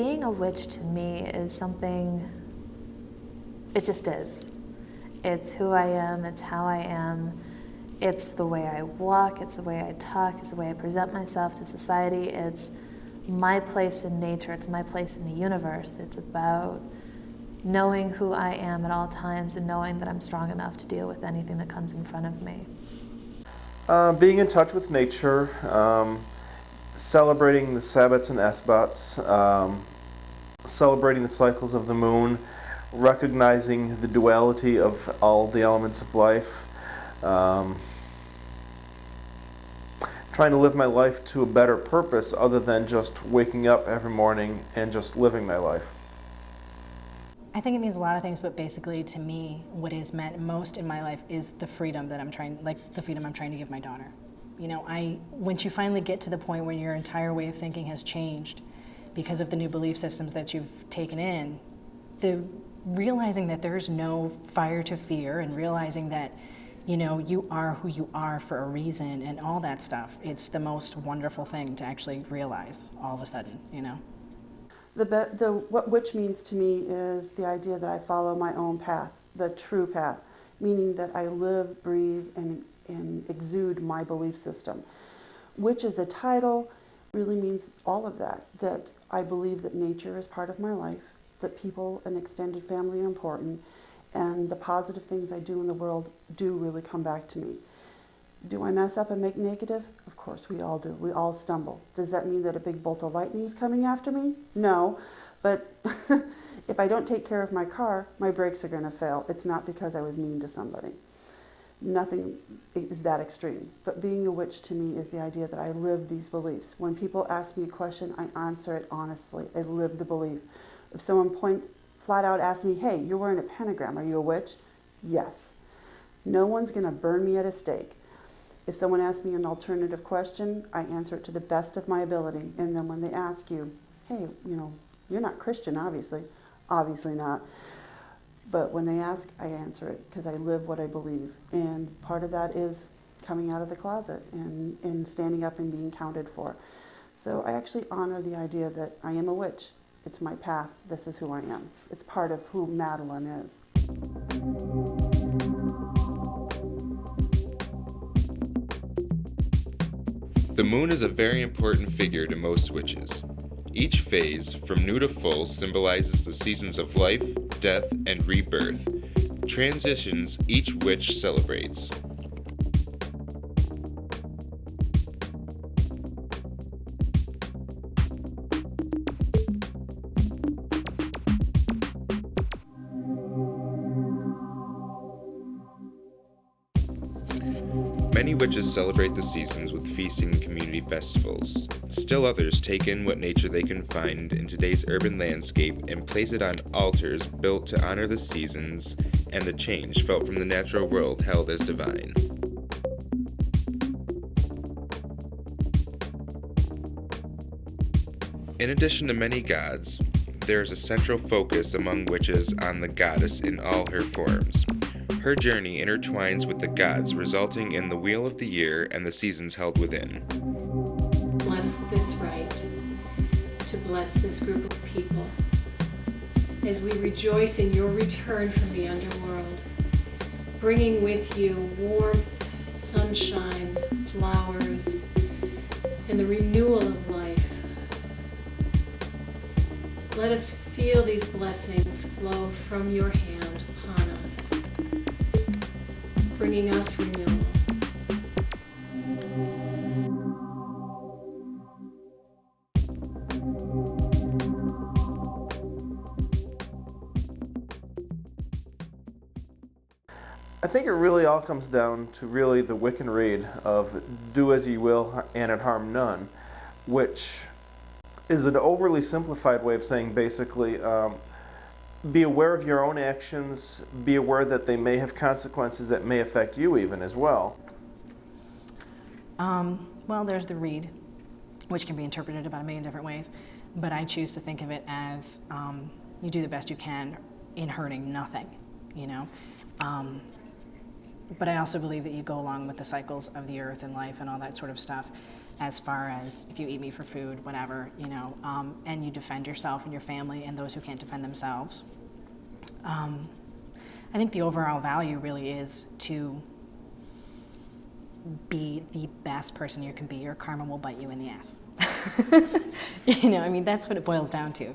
Being a witch to me is something, it just is. It's who I am, it's how I am, it's the way I walk, it's the way I talk, it's the way I present myself to society, it's my place in nature, it's my place in the universe. It's about knowing who I am at all times and knowing that I'm strong enough to deal with anything that comes in front of me. Being in touch with nature, celebrating the Sabbats and Esbats, celebrating the cycles of the moon, recognizing the duality of all the elements of life, trying to live my life to a better purpose other than just waking up every morning and just living my life. I think it means a lot of things, but basically to me, what is meant most in my life is the freedom that I'm trying to give my daughter. You know, once you finally get to the point where your entire way of thinking has changed because of the new belief systems that you've taken in, the realizing that there's no fire to fear and realizing that, you know, you are who you are for a reason and all that stuff, it's the most wonderful thing to actually realize all of a sudden, you know. What witch means to me is the idea that I follow my own path, the true path, meaning that I live, breathe, and exude my belief system. Witch as a title really means all of that, that I believe that nature is part of my life, that people and extended family are important, and the positive things I do in the world do really come back to me. Do I mess up and make negative? Of course we all do. We all stumble. Does that mean that a big bolt of lightning is coming after me? No, but if I don't take care of my car, my brakes are going to fail. It's not because I was mean to somebody. Nothing is that extreme. But being a witch to me is the idea that I live these beliefs. When people ask me a question, I answer it honestly. I live the belief. If someone flat out asks me, hey, you're wearing a pentagram, are you a witch? Yes. No one's going to burn me at a stake. If someone asks me an alternative question, I answer it to the best of my ability. And then when they ask you, hey, you know, you're not Christian, obviously. Obviously not. But when they ask, I answer it because I live what I believe. And part of that is coming out of the closet and standing up and being counted for. So I actually honor the idea that I am a witch. It's my path. This is who I am. It's part of who Madeline is. The moon is a very important figure to most witches. Each phase, from new to full, symbolizes the seasons of life, death, and rebirth. Transitions each witch celebrates. Many witches celebrate the seasons with feasting and community festivals. Still others take in what nature they can find in today's urban landscape and place it on altars built to honor the seasons and the change felt from the natural world held as divine. In addition to many gods, there is a central focus among witches on the goddess in all her forms. Her journey intertwines with the gods, resulting in the wheel of the year and the seasons held within. Bless this rite, to bless this group of people, as we rejoice in your return from the underworld, bringing with you warmth, sunshine, flowers, and the renewal of life. Let us feel these blessings flow from your hand upon us, bringing us renewal. I think it really all comes down to really the Wiccan Rede of do as ye will and it harm none, which is an overly simplified way of saying basically be aware of your own actions, be aware that they may have consequences that may affect you even as well. Well, there's the Rede, which can be interpreted about a million different ways, but I choose to think of it as you do the best you can in hurting nothing, you know? But I also believe that you go along with the cycles of the earth and life and all that sort of stuff. as far as if you eat me for food, whatever, and you defend yourself and your family and those who can't defend themselves. I think the overall value really is to be the best person you can be, or karma will bite you in the ass. That's what it boils down to.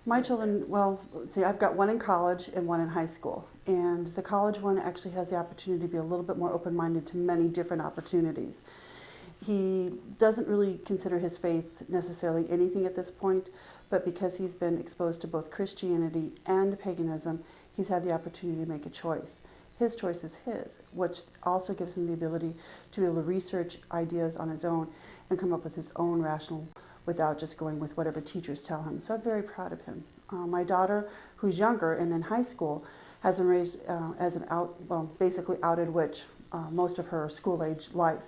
My children, well, let's see, I've got one in college and one in high school. And the college one actually has the opportunity to be a little bit more open-minded to many different opportunities. He doesn't really consider his faith necessarily anything at this point, but because he's been exposed to both Christianity and paganism, he's had the opportunity to make a choice. His choice is his, which also gives him the ability to be able to research ideas on his own and come up with his own rational without just going with whatever teachers tell him. So I'm very proud of him. My daughter, who's younger and in high school, has been raised as basically outed witch most of her school-age life.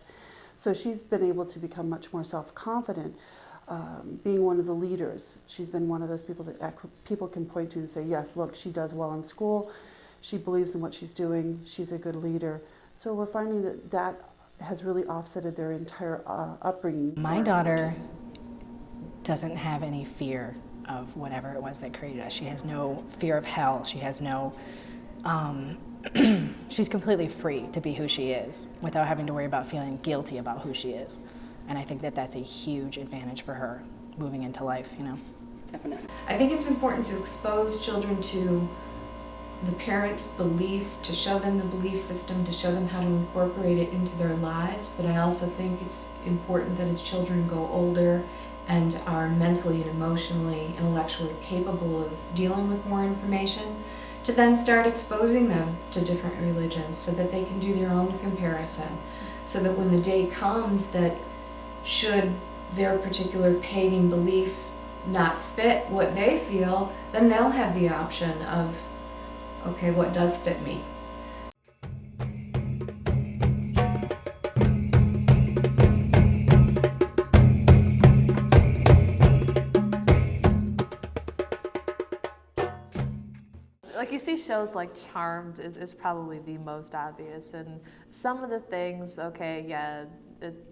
So she's been able to become much more self-confident, being one of the leaders. She's been one of those people that people can point to and say, yes, look, she does well in school, she believes in what she's doing, she's a good leader. So we're finding that has really offsetted their entire upbringing. My daughter doesn't have any fear of whatever it was that created us. She has no fear of hell. She has no, she's completely free to be who she is without having to worry about feeling guilty about who she is. And I think that that's a huge advantage for her moving into life, Definitely. I think it's important to expose children to the parents' beliefs, to show them the belief system, to show them how to incorporate it into their lives. But I also think it's important that as children go older and are mentally and emotionally, intellectually capable of dealing with more information, to then start exposing them to different religions so that they can do their own comparison. So that when the day comes that should their particular pagan belief not fit what they feel, then they'll have the option of, okay, what does fit me? Like, you see shows like Charmed is probably the most obvious, and some of the things, okay, yeah,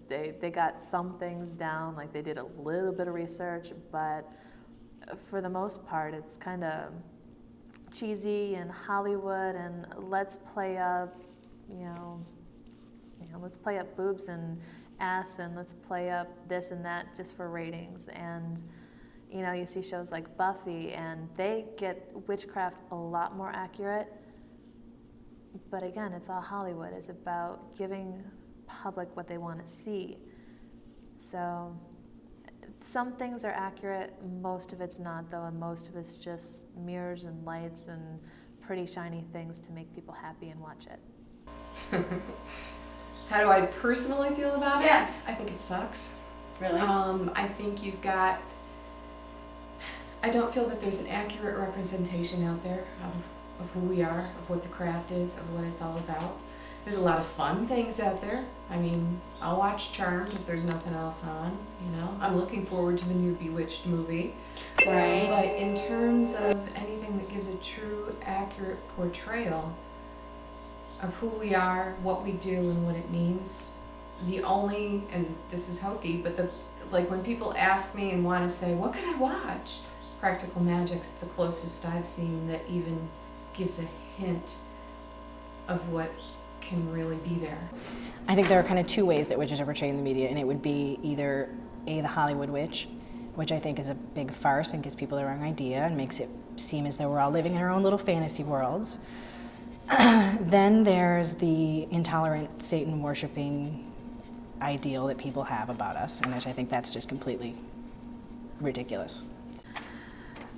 they got some things down, like they did a little bit of research, but for the most part it's kind of cheesy and Hollywood, and let's play up, let's play up boobs and ass, and let's play up this and that just for ratings. And you see shows like Buffy, and they get witchcraft a lot more accurate. But again, it's all Hollywood. It's about giving public what they want to see. So some things are accurate, most of it's not, though, and most of it's just mirrors and lights and pretty shiny things to make people happy and watch it. How do I personally feel about it? Yes. I think it sucks. Really? I think I don't feel that there's an accurate representation out there of who we are, of what the craft is, of what it's all about. There's a lot of fun things out there. I mean, I'll watch Charmed if there's nothing else on, I'm looking forward to the new Bewitched movie. Right. But in terms of anything that gives a true, accurate portrayal of who we are, what we do, and what it means, and this is hokey, but when people ask me and want to say, what can I watch? Practical Magic's the closest I've seen that even gives a hint of what can really be there. I think there are kind of two ways that witches are portrayed in the media, and it would be either the Hollywood witch, which I think is a big farce and gives people the wrong idea and makes it seem as though we're all living in our own little fantasy worlds. Then there's the intolerant, Satan-worshipping ideal that people have about us, and I think that's just completely ridiculous.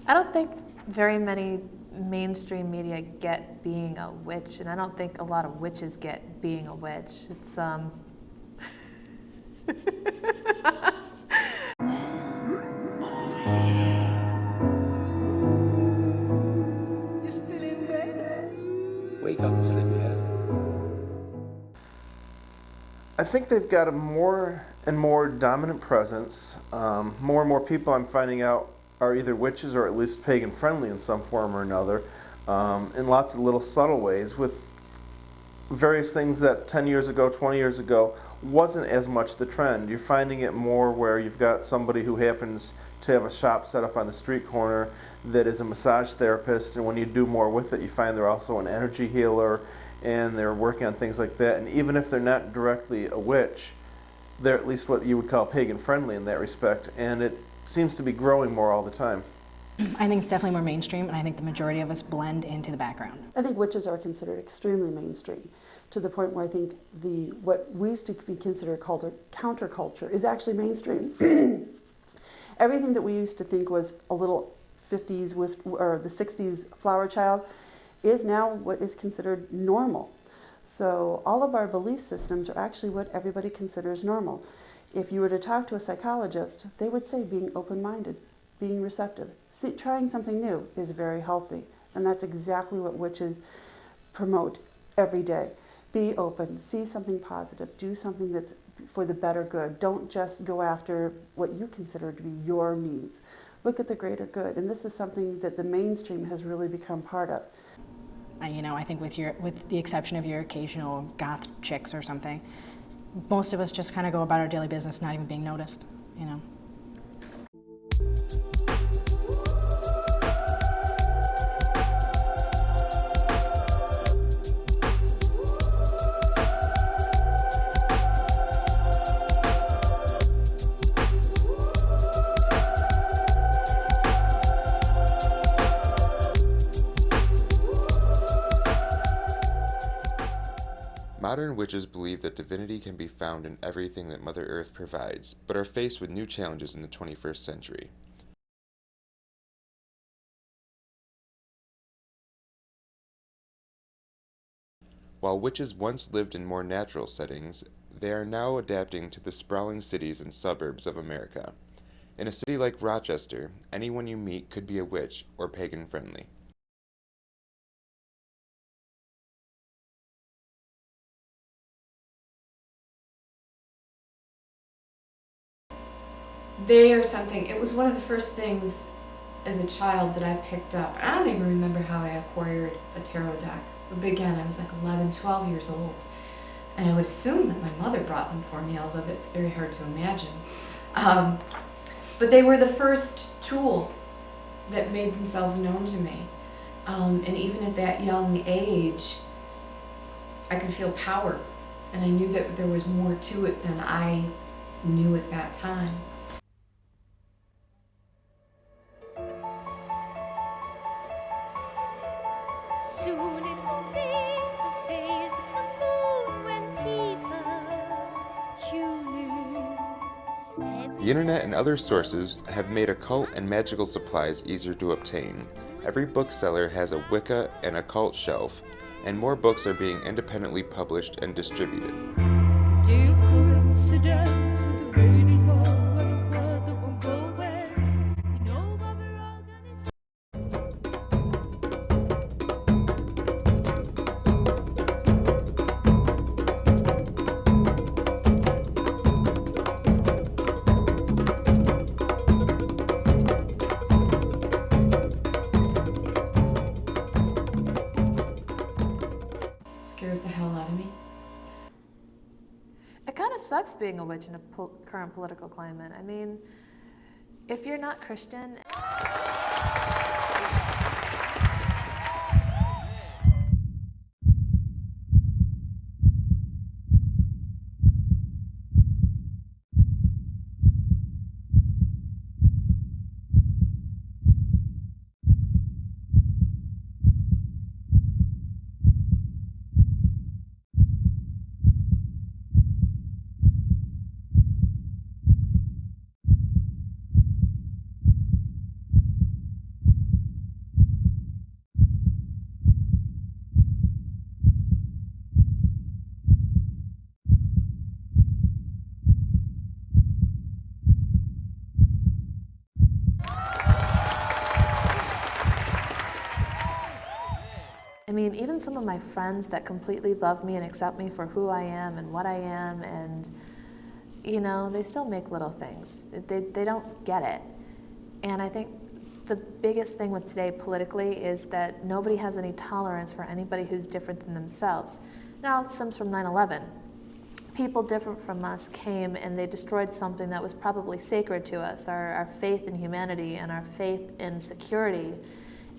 I don't think very many mainstream media get being a witch, and I don't think a lot of witches get being a witch. It's Wake up, sleepyhead. I think they've got a more and more dominant presence. More and more people I'm finding out are either witches or at least pagan friendly in some form or another, in lots of little subtle ways, with various things that 10 years ago, 20 years ago, wasn't as much the trend. You're finding it more where you've got somebody who happens to have a shop set up on the street corner that is a massage therapist, and when you do more with it, you find they're also an energy healer, and they're working on things like that. And even if they're not directly a witch, they're at least what you would call pagan friendly in that respect, and it seems to be growing more all the time. I think it's definitely more mainstream, and I think the majority of us blend into the background. I think witches are considered extremely mainstream, to the point where I think what we used to be considered counterculture is actually mainstream. Everything that we used to think was a little 50s or the 60s flower child is now what is considered normal. So all of our belief systems are actually what everybody considers normal. If you were to talk to a psychologist, they would say being open-minded, being receptive, trying something new is very healthy. And that's exactly what witches promote every day. Be open, see something positive, do something that's for the better good. Don't just go after what you consider to be your needs. Look at the greater good. And this is something that the mainstream has really become part of. I think with the exception of your occasional goth chicks or something, most of us just kind of go about our daily business not even being noticed, Modern witches believe that divinity can be found in everything that Mother Earth provides, but are faced with new challenges in the 21st century. While witches once lived in more natural settings, they are now adapting to the sprawling cities and suburbs of America. In a city like Rochester, anyone you meet could be a witch or pagan friendly. They are something, it was one of the first things as a child that I picked up. I don't even remember how I acquired a tarot deck. But again, I was like 11, 12 years old. And I would assume that my mother brought them for me, although that's very hard to imagine. But they were the first tool that made themselves known to me. And even at that young age, I could feel power. And I knew that there was more to it than I knew at that time. Soon it will be the phase of the moon when people tune in. The internet and other sources have made occult and magical supplies easier to obtain. Every bookseller has a Wicca and occult shelf, and more books are being independently published and distributed. Dear coincidence with the radio and a word that won't go away. You know what we're all gonna say. Scares the hell out of me. It kind of sucks being a witch in a current political climate. I mean, if you're not Christian... I mean, even some of my friends that completely love me and accept me for who I am and what I am, and, they still make little things. They don't get it. And I think the biggest thing with today politically is that nobody has any tolerance for anybody who's different than themselves. Now, it stems from 9/11. People different from us came and they destroyed something that was probably sacred to us, our faith in humanity and our faith in security.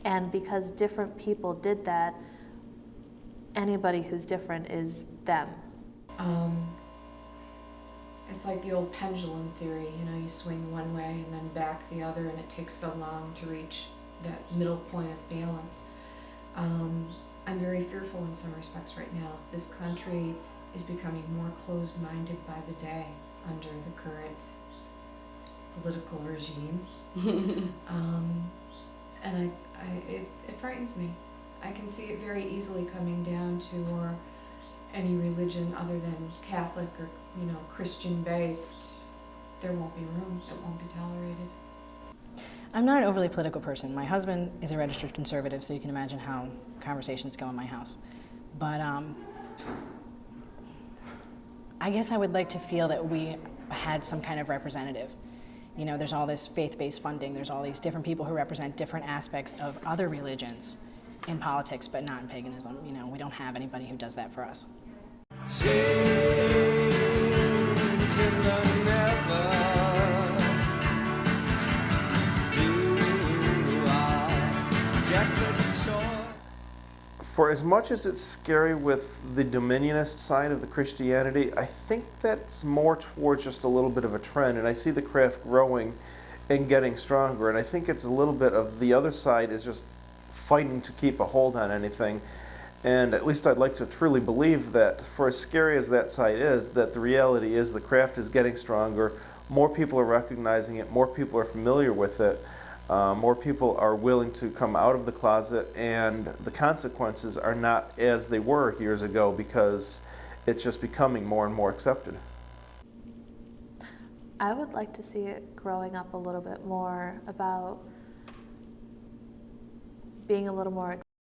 And because different people did that, anybody who's different is them. It's like the old pendulum theory, you swing one way and then back the other, and it takes so long to reach that middle point of balance. I'm very fearful in some respects right now. This country is becoming more closed-minded by the day under the current political regime. And it frightens me. I can see it very easily coming down to any religion other than Catholic or Christian based. There won't be room. It won't be tolerated. I'm not an overly political person. My husband is a registered conservative, so you can imagine how conversations go in my house. But I guess I would like to feel that we had some kind of representative. There's all this faith-based funding. There's all these different people who represent different aspects of other religions in politics, but not in paganism. We don't have anybody who does that for us. For as much as it's scary with the dominionist side of the Christianity, I think that's more towards just a little bit of a trend, and I see the craft growing and getting stronger, and I think it's a little bit of the other side is just fighting to keep a hold on anything. And at least I'd like to truly believe that, for as scary as that side is, that the reality is the craft is getting stronger, more people are recognizing it, more people are familiar with it, more people are willing to come out of the closet, and the consequences are not as they were years ago because it's just becoming more and more accepted. I would like to see it growing up a little bit more about being a little more